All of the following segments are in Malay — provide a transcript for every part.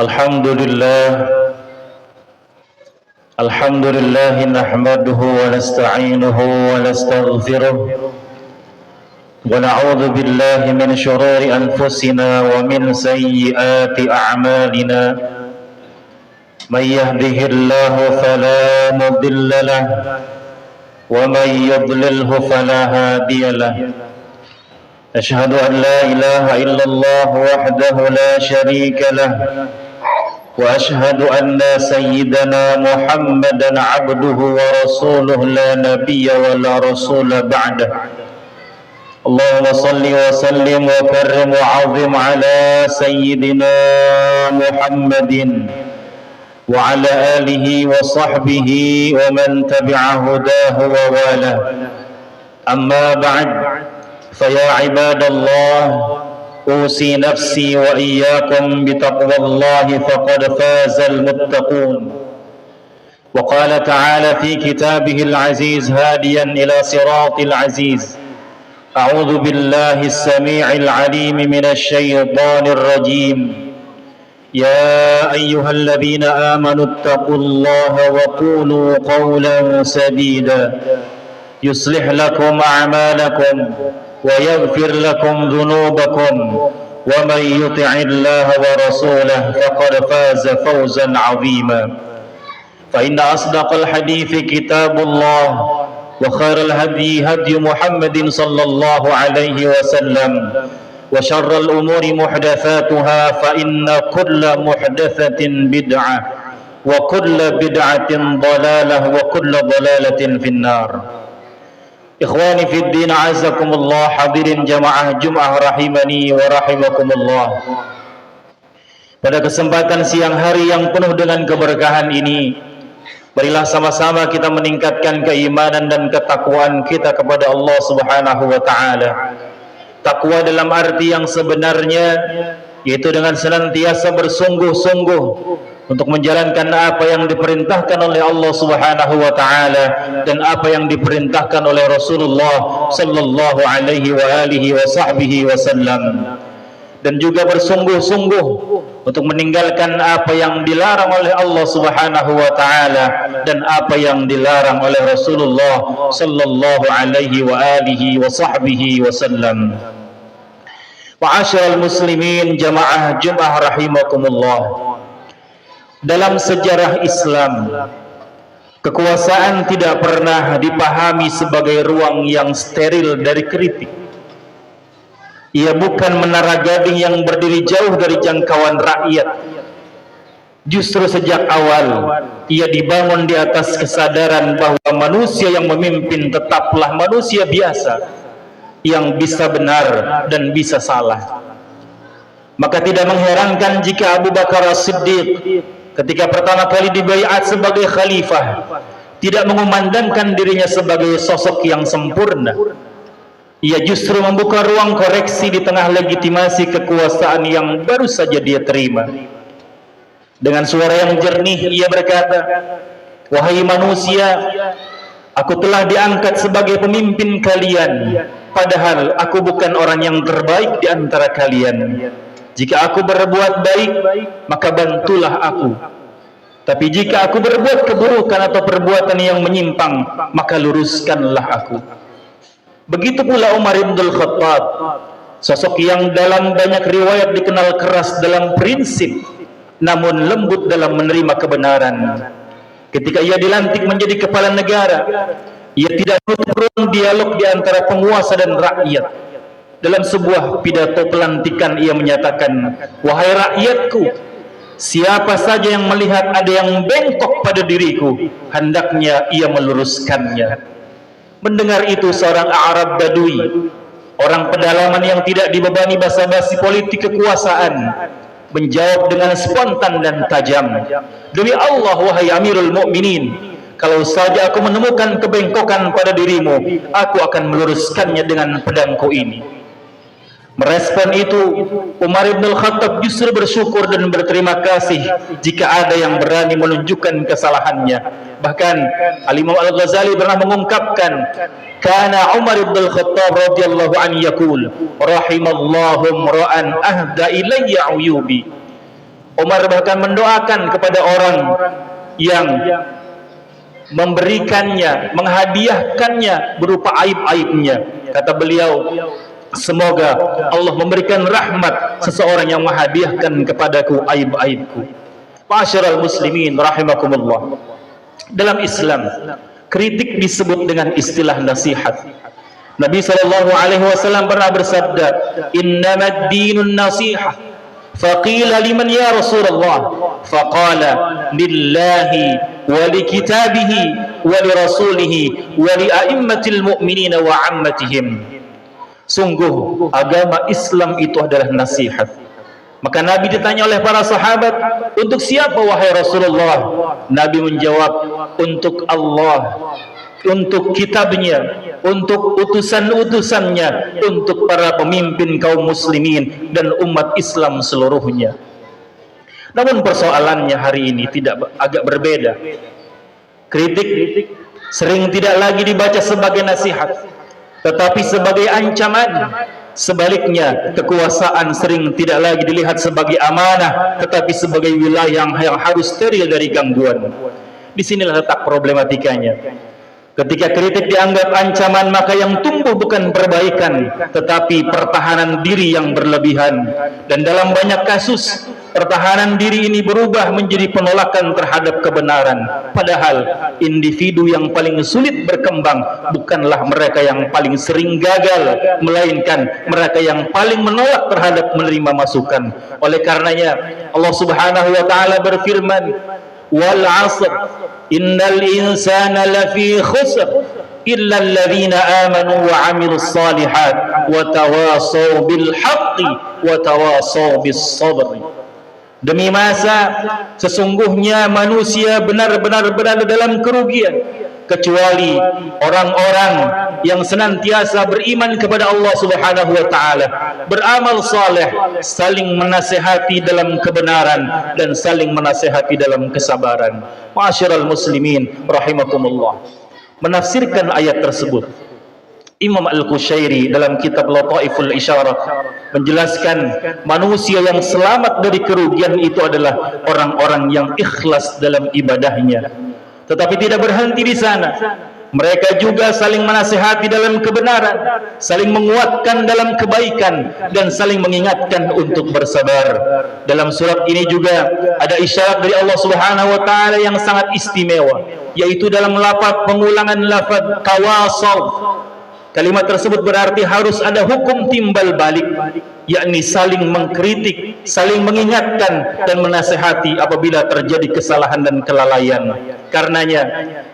Alhamdulillah Alhamdulillah nahmaduhu wa nasta'inuhu wa nastaghfiruh wa na'udzu billahi min shururi anfusina wa min sayyiati a'malina may yahdihillahu fala mudilla lahu wa may yudlilhu fala hadiya lahu ashhadu an la ilaha illallah wahdahu la sharika lahu وأشهد أن سيدنا محمدا عبده ورسوله لا نبي ولا رسول بعده اللهم صل وسلم وكرم وعظم على سيدنا محمد وعلى آله وصحبه ومن تبع هداه ووالاه أما بعد فيا عباد الله أوصي نفسي وإياكم بتقوى الله فقد فاز المتقون وقال تعالى في كتابه العزيز هاديا إلى صراط العزيز أعوذ بالله السميع العليم من الشيطان الرجيم يا أيها الذين آمنوا اتقوا الله وقولوا قولا سديدا يصلح لكم أعمالكم ويغفر لكم ذنوبكم ومن يطع الله ورسوله فقد فاز فوزا عظيما فإن أصدق الحديث كتاب الله وخير الهدي هدي محمد صلى الله عليه وسلم وشر الأمور محدثاتها فإن كل محدثة بدعة وكل بدعة ضلالة وكل ضلالة في النار. Ikhwani fid din, azakumullah, hadirin jamaah Jumat rahimani wa rahimakumullah. Pada kesempatan siang hari yang penuh dengan keberkahan ini, marilah sama-sama kita meningkatkan keimanan dan ketakwaan kita kepada Allah Subhanahu wa taala. Takwa dalam arti yang sebenarnya, yaitu dengan senantiasa bersungguh-sungguh untuk menjalankan apa yang diperintahkan oleh Allah Subhanahu wa taala dan apa yang diperintahkan oleh Rasulullah sallallahu alaihi wa alihi wa sahbihi wasallam, dan juga bersungguh-sungguh untuk meninggalkan apa yang dilarang oleh Allah Subhanahu wa taala dan apa yang dilarang oleh Rasulullah sallallahu alaihi wa alihi wa sahbihi wasallam. Ma'asyiral muslimin jamaah Jumat rahimakumullah. Dalam sejarah Islam, kekuasaan tidak pernah dipahami sebagai ruang yang steril dari kritik. Ia bukan menara gading yang berdiri jauh dari jangkauan rakyat. Justru sejak awal, ia dibangun di atas kesadaran bahwa manusia yang memimpin tetaplah manusia biasa, yang bisa benar dan bisa salah. Maka tidak mengherankan jika Abu Bakar As-Siddiq ketika pertama kali dibaiat sebagai khalifah tidak mengumandangkan dirinya sebagai sosok yang sempurna. Ia justru membuka ruang koreksi di tengah legitimasi kekuasaan yang baru saja dia terima. Dengan suara yang jernih ia berkata, "Wahai manusia, aku telah diangkat sebagai pemimpin kalian, padahal aku bukan orang yang terbaik di antara kalian. Jika aku berbuat baik, maka bantulah aku. Tapi jika aku berbuat keburukan atau perbuatan yang menyimpang, maka luruskanlah aku." Begitu pula Umar bin Khattab, sosok yang dalam banyak riwayat dikenal keras dalam prinsip, namun lembut dalam menerima kebenaran. Ketika ia dilantik menjadi kepala negara, ia tidak menutup ruang dialog di antara penguasa dan rakyat. Dalam sebuah pidato pelantikan ia menyatakan, "Wahai rakyatku, siapa saja yang melihat ada yang bengkok pada diriku, hendaknya ia meluruskannya." Mendengar itu seorang Arab Badui, orang pedalaman yang tidak dibebani basa-basi politik kekuasaan, menjawab dengan spontan dan tajam, "Demi Allah, wahai Amirul Mukminin, kalau saja aku menemukan kebengkokan pada dirimu, aku akan meluruskannya dengan pedangku ini." Merespon itu, Umar bin Khattab justru bersyukur dan berterima kasih jika ada yang berani menunjukkan kesalahannya. Bahkan Al-Imam Al-Ghazali pernah mengungkapkan, "Kana Umar bin Khattab radhiyallahu anhu yaqul, rahimallahu imra'an ahda ilayya uyubi." Umar bahkan mendoakan kepada orang yang memberikannya, menghadiahkannya berupa aib-aibnya. Kata beliau, semoga Allah memberikan rahmat seseorang yang menghadiahkan kepadaku aib-aibku. Ma'asyiral muslimin rahimakumullah. Dalam Islam, kritik disebut dengan istilah nasihat. Nabi SAW pernah bersabda, "Innamad dinun nasihah." Faqila liman ya Rasulullah? Faqala lillahi wa li kitabihi wa li rasulihi wa li a'immatil mu'minina wa 'ammatihim. Sungguh agama Islam itu adalah nasihat. Maka Nabi ditanya oleh para sahabat, untuk siapa wahai Rasulullah? Nabi menjawab, untuk Allah, untuk kitabnya, untuk utusan-utusannya, untuk para pemimpin kaum muslimin dan umat Islam seluruhnya. Namun persoalannya hari ini agak berbeda. Kritik sering tidak lagi dibaca sebagai nasihat, tetapi sebagai ancaman. Sebaliknya, kekuasaan sering tidak lagi dilihat sebagai amanah, tetapi sebagai wilayah yang harus steril dari gangguan. Disinilah letak problematikanya. Ketika kritik dianggap ancaman, maka yang tumbuh bukan perbaikan, tetapi pertahanan diri yang berlebihan. Dan dalam banyak kasus, pertahanan diri ini berubah menjadi penolakan terhadap kebenaran. Padahal individu yang paling sulit berkembang bukanlah mereka yang paling sering gagal, melainkan mereka yang paling menolak terhadap menerima masukan. Oleh karenanya Allah Subhanahu wa taala berfirman, "Wal 'asr innal insana lafi khusr illa alladhina amanu wa 'amilus salihat wa tawasaw bil haqqi wa tawasaw bis sabr." Demi masa, sesungguhnya manusia benar-benar berada dalam kerugian, kecuali orang-orang yang senantiasa beriman kepada Allah Subhanahu wa taala, beramal saleh, saling menasihati dalam kebenaran dan saling menasihati dalam kesabaran. Ma'asyiral muslimin rahimakumullah. Menafsirkan ayat tersebut, Imam Al-Qushairi dalam kitab Lataiful Isyarat menjelaskan manusia yang selamat dari kerugian itu adalah orang-orang yang ikhlas dalam ibadahnya. Tetapi tidak berhenti di sana. Mereka juga saling menasihati dalam kebenaran, saling menguatkan dalam kebaikan, dan saling mengingatkan untuk bersabar. Dalam surat ini juga ada isyarat dari Allah Subhanahu wa taala yang sangat istimewa, yaitu dalam pengulangan lafaz tawasaw. Kalimat tersebut berarti harus ada hukum timbal balik, yakni saling mengkritik, saling mengingatkan dan menasihati apabila terjadi kesalahan dan kelalaian. Karenanya,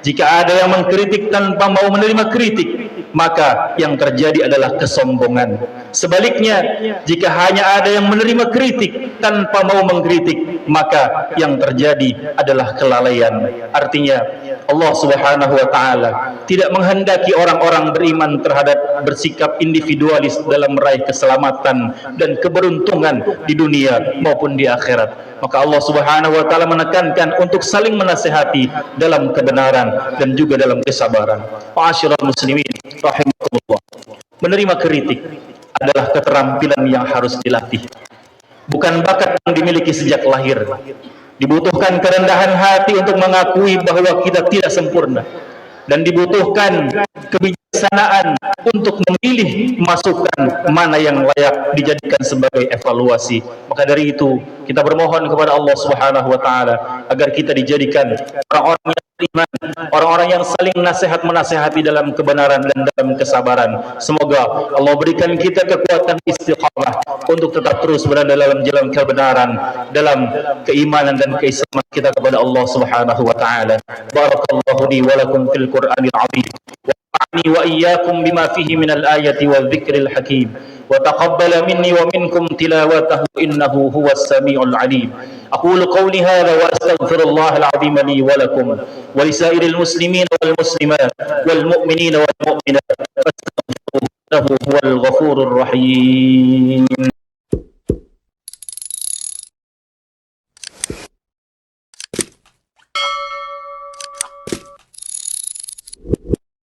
jika ada yang mengkritik tanpa mau menerima kritik, maka yang terjadi adalah kesombongan. Sebaliknya, jika hanya ada yang menerima kritik tanpa mau mengkritik, maka yang terjadi adalah kelalaian. Artinya, Allah Subhanahu wa taala tidak menghendaki orang-orang beriman terhadap bersikap individualis dalam meraih keselamatan dan keberuntungan di dunia maupun di akhirat. Maka Allah Subhanahu wa taala menekankan untuk saling menasihati dalam kebenaran dan juga dalam kesabaran. Ma'asyiral muslimin rahimakumullah. Menerima kritik adalah keterampilan yang harus dilatih, bukan bakat yang dimiliki sejak lahir. Dibutuhkan kerendahan hati untuk mengakui bahwa kita tidak sempurna, dan dibutuhkan kebijaksanaan untuk memilih masukan mana yang layak dijadikan sebagai evaluasi. Maka dari itu kita bermohon kepada Allah Subhanahu wa taala agar kita dijadikan orang-orang yang beriman, orang-orang yang saling nasihat menasihati dalam kebenaran dan dalam kesabaran. Semoga Allah berikan kita kekuatan istiqamah untuk tetap terus berada dalam jalan kebenaran, dalam keimanan dan keislaman kita kepada Allah Subhanahu wa taala. Barakallahu li wa lakum fil Qur'anil 'azim. Wa'ani wa iyyakum bima fihi minal ayati wadh-dhikril hakim. Wa taqabbal minni wa minkum tilawatahu innahu huwas samiul 'alim. أقول قولي هذا وأستغفر الله العظيم لي ولكم ولسائر المسلمين والمسلمات والمؤمنين والمؤمنات فاستغفروه إنه هو الغفور الرحيم.